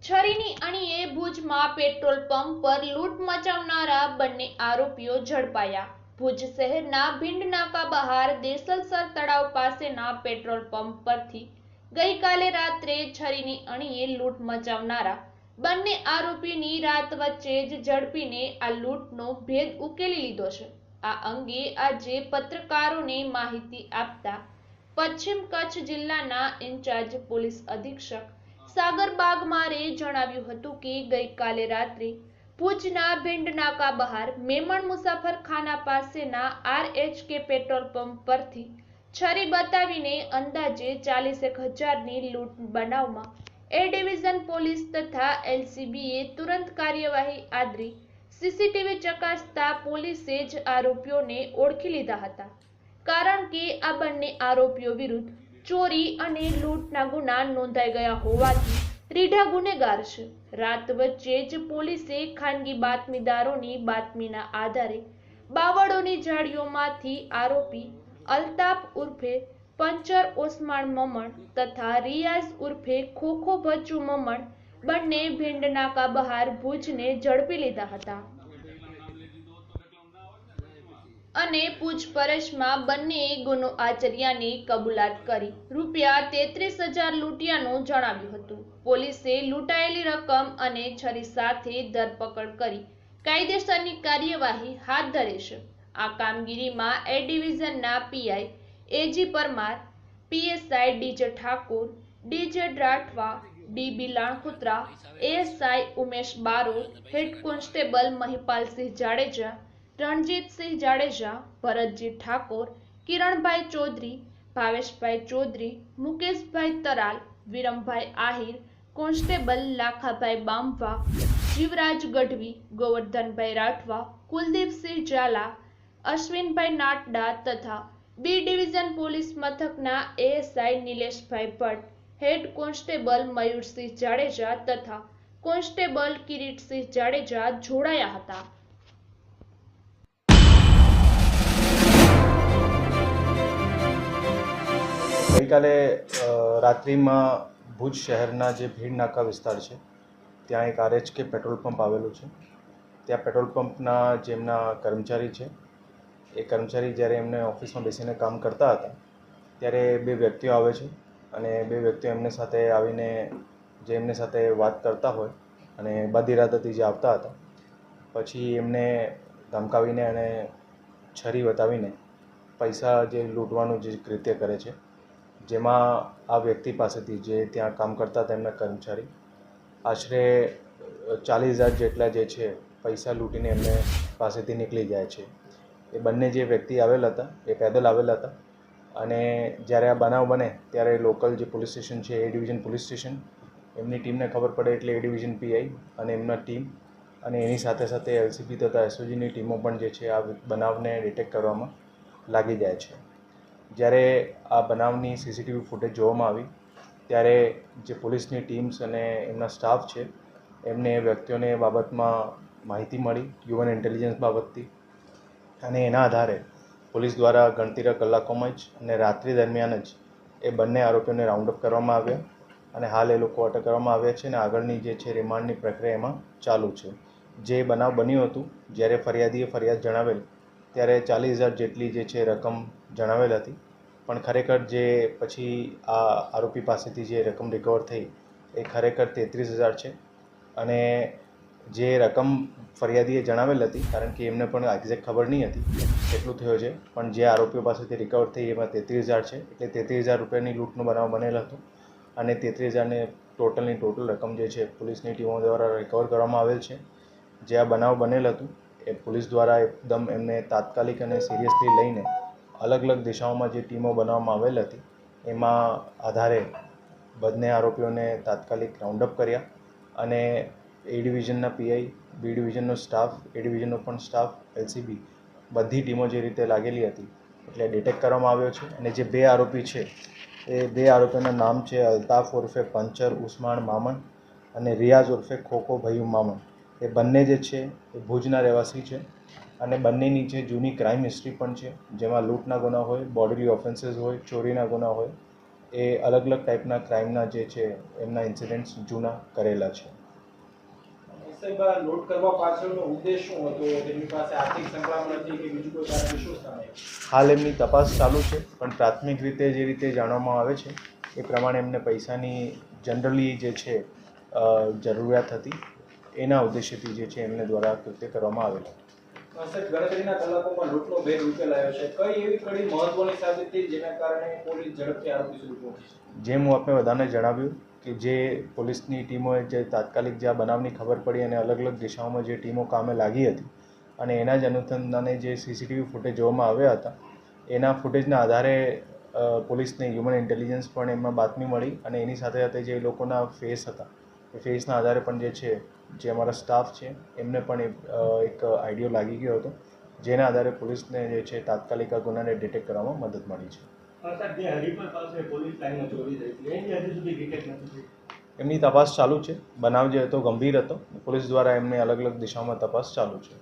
છરીની અણીએ ભુજમાં petrol pump પર લૂંટ મચાવનારા બંને આરોપીઓ ઝડપાયા। ભુજ શહેરના ભીંડ નાકા બહાર દેસલસર તળાવ પાસેના પેટ્રોલ પંપ પરથી ગઈકાલે રાત્રે છરીની અણીએ લૂંટ મચાવનારા બંને આરોપીની રાત વચ્ચે જ ઝડપીને આ લૂંટનો ભેદ ઉકેલી લીધો છે। આ અંગે આજે પત્રકારોને માહિતી આપતા પશ્ચિમ કચ્છ જિલ્લાના ઇન્ચાર્જ પોલીસ અધિક્ષક સાગર બાગમારે જણાવ્યું હતું કે ગઈકાલે રાત્રે ભુજના ભીંડ નાકા બહાર મેમણ મુસાફરખાના પાસેના RHK પેટ્રોલ પંપ પરથી છરી બતાવીને અંદાજે 40,000ની લૂંટ બનાવમાં એ ડિવિઝન પોલીસ તથા LCBએ તુરંત કાર્યવાહી આદરી CCTV ચકાસતા પોલીસે જ આરોપીઓને ઓળખી લીધા હતા, કારણ કે આ બંને આરોપીઓ વિરુદ્ધ ચોરી અને લૂંટના ગુના નોંધાઈ ગયા હોવાથી રીઢા ગુનેગાર છે। રાત વચ્ચે જ પોલીસે ખાનગી બાતમીદારોની બાતમીના આધારે બાવળોની ઝાડીઓમાંથી આરોપી અલ્તાફ ઉર્ફે પંચર ઓસમાણ મમણ તથા રિયાઝ ઉર્ફે ખોખો બચ્ચુ મમણ બંને ભીંડ નાકા બહાર ભુજને ઝડપી લીધા હતા અને પૂછપરછમાં બંનેએ ગુનો આચર્યાની કબૂલાત કરી ₹33,000 લૂંટ્યાનું જણાવ્યું હતું। પોલીસે લૂંટાયેલી રકમ અને છરી સાથે ધરપકડ કરી કાયદેસરની કાર્યવાહી હાથ ધરી છે। આ કામગીરીમાં એ ડિવિઝનના PI AG Parmar, PSI DJ Thakor, DJ Rathwa, DB Lankutra, ASI Umesh Barot, head constable Mahipalsinh Jadeja, Ranjitsinh Jadeja, Bharatji Thakor, Kiranbhai Chaudhari, Bhaveshbhai Chaudhari, Mukeshbhai Taral, Viramabhai Ahir, constable Lakhabhai Bamva, Jivraj Gadhvi, Govardhanbhai Rathwa, Kuldeepsinh Zala, Ashwinbhai Natda તથા B ડિવિઝન પોલીસ મથકના ASI Nileshbhai Bhatt, head constable Mayursinh Jadeja તથા કોન્સ્ટેબલ કિરીટસિંહ જાડેજા જોડાયા હતા। ગઈકાલે રાત્રિમાં ભુજ શહેરના જે ભીડ નાકા વિસ્તાર છે ત્યાં એક RHK પેટ્રોલ પંપ આવેલું છે। ત્યાં પેટ્રોલ પંપના જેમના કર્મચારી છે એ કર્મચારી જ્યારે એમને ઓફિસમાં બેસીને કામ કરતા હતા ત્યારે બે વ્યક્તિઓ આવે છે અને બે વ્યક્તિઓ એમની સાથે આવીને જે એમની સાથે વાત કરતા હોય અને બધી રાતથી જે આવતા હતા પછી એમને ધમકાવીને અને છરી બતાવીને પૈસા જે લૂંટવાનું જે કૃત્ય કરે છે, જેમાં આ વ્યક્તિ પાસેથી જે ત્યાં કામ કરતા હતા એમના કર્મચારી આશરે 40,000 જેટલા જે છે પૈસા લૂંટીને એમને પાસેથી નીકળી જાય છે। એ બંને જે વ્યક્તિ આવેલા હતા એ પેદલ આવેલા હતા અને જ્યારે આ બનાવ બને ત્યારે લોકલ જે પોલીસ સ્ટેશન છે એ ડિવિઝન પોલીસ સ્ટેશન એમની ટીમને ખબર પડે એટલે એ ડિવિઝન PI અને એમના ટીમ અને એની સાથે સાથે LCB તથા SOGની ટીમો પણ જે છે આ બનાવને ડિટેક્ટ કરવામાં લાગી જાય છે। જ્યારે આ બનાવની CCTV ફૂટેજ જોવામાં આવી ત્યારે જે પોલીસની ટીમ્સ અને એમના સ્ટાફ છે એમને એ વ્યક્તિઓને એ બાબતમાં માહિતી મળી હ્યુમન ઇન્ટેલિજન્સ બાબતથી અને એના આધારે પોલીસ દ્વારા ગણતરીના કલાકોમાં જ અને રાત્રિ દરમિયાન જ એ બંને આરોપીઓને રાઉન્ડ અપ કરવામાં આવ્યા અને હાલ એ લોકો અટક કરવામાં આવ્યા છે અને આગળની જે છે રિમાન્ડની પ્રક્રિયા એમાં ચાલુ છે। જે બનાવ બન્યું હતું જ્યારે ફરિયાદીએ ફરિયાદ જણાવેલ ત્યારે 40,000 જેટલી જે છે રકમ જણાવેલ હતી, પણ ખરેખર જે પછી આ આરોપી પાસેથી જે રકમ રિકવર થઈ એ ખરેખર 33,000 છે અને જે રકમ ફરિયાદીએ જણાવેલ હતી, કારણ કે એમને પણ એક્ઝેક્ટ ખબર નહીં હતી કેટલું થયો છે, પણ જે આરોપીઓ પાસેથી રિકવર થઈ એમાં 33,000 છે, એટલે 33,000 રૂપિયાની લૂંટનો બનાવ બનેલ હતો અને 33,000ની ટોટલ રકમ જે છે પોલીસની ટીમો દ્વારા રિકવર કરવામાં આવેલ છે। જે આ બનાવ બનેલ હતું એ પોલીસ દ્વારા એકદમ એમને તાત્કાલિક અને સિરિયસલી લઈને અલગ અલગ દિશાઓમાં જે ટીમો બનાવવામાં આવેલ હતી એમાં આધારે બંને આરોપીઓને તાત્કાલિક રાઉન્ડ અપ કર્યા અને A ડિવિઝનના PI, B ડિવિઝનનો સ્ટાફ, A ડિવિઝનનો પણ સ્ટાફ, LCB બધી ટીમો જે રીતે લાગેલી હતી એટલે ડિટેક્ટ કરવામાં આવ્યો છે અને જે બે આરોપી છે એ બે આરોપીઓના નામ છે અલ્તાફ ઉર્ફે પંચર ઉસ્માણ મામણ અને રિયાઝ ઉર્ફે ખોખો ભયું મામણ। એ બંને જે છે એ ભુજના રહેવાસી છે અને બંનેની જે જૂની ક્રાઇમ હિસ્ટ્રી પણ છે, જેમાં લૂંટના ગુના હોય, બોર્ડરી ઓફેન્સીસ હોય, ચોરીના ગુના હોય એ અલગ અલગ ટાઈપના ક્રાઇમના જે છે એમના ઇન્સિડન્ટ્સ જૂના કરેલા છે. સાહેબ, આ લૂંટ કરવા પાછળનો ઉદ્દેશ શું હતો? તેમની પાસે આર્થિક સંકળામણ હતી કે બીજું કોઈ કારણ શું સામે? હાલ એમની તપાસ ચાલુ છે, પણ પ્રાથમિક રીતે જે રીતે જાણવામાં આવે છે એ પ્રમાણે એમને પૈસાની જનરલી જે છે જરૂરિયાત હતી, એના ઉદ્દેશ્યથી જે છે એમને દ્વારા કૃત્ય કરવામાં આવેલું. સાહેબ, ગણતરીના કલાકોમાં લૂંટનો ભેદ ઉકેલાયો છે. કઈ એવી કડી મહત્વની સાબિત થઈ જેના કારણે પોલીસ ઝડપથી આરોપી સુધી પહોંચી? જેમ હું આપણે બધાને જણાવ્યું કે જે પોલીસની ટીમોએ જે તાત્કાલિક જે આ બનાવની ખબર પડી અને અલગ અલગ દિશાઓમાં જે ટીમો કામે લાગી હતી અને એના જ અનુસંધાને જે સીસીટીવી ફૂટેજ જોવામાં આવ્યા હતા, એના ફૂટેજના આધારે પોલીસને હ્યુમન ઇન્ટેલિજન્સ પણ એમાં બાતમી મળી અને એની સાથે સાથે જે લોકોના ફેસ હતા એ ફેસના આધારે પણ જે અમારા સ્ટાફ છે એમને પણ એક આઈડિયો લાગી ગયો હતો, જેના આધારે પોલીસને જે છે તાત્કાલિક આ ગુનાને ડિટેક્ટ કરવામાં મદદ મળી છે. એમની તપાસ ચાલુ છે. બનાવ જે હતો ગંભીર હતો. પોલીસ દ્વારા એમને અલગ અલગ દિશામાં તપાસ ચાલુ છે.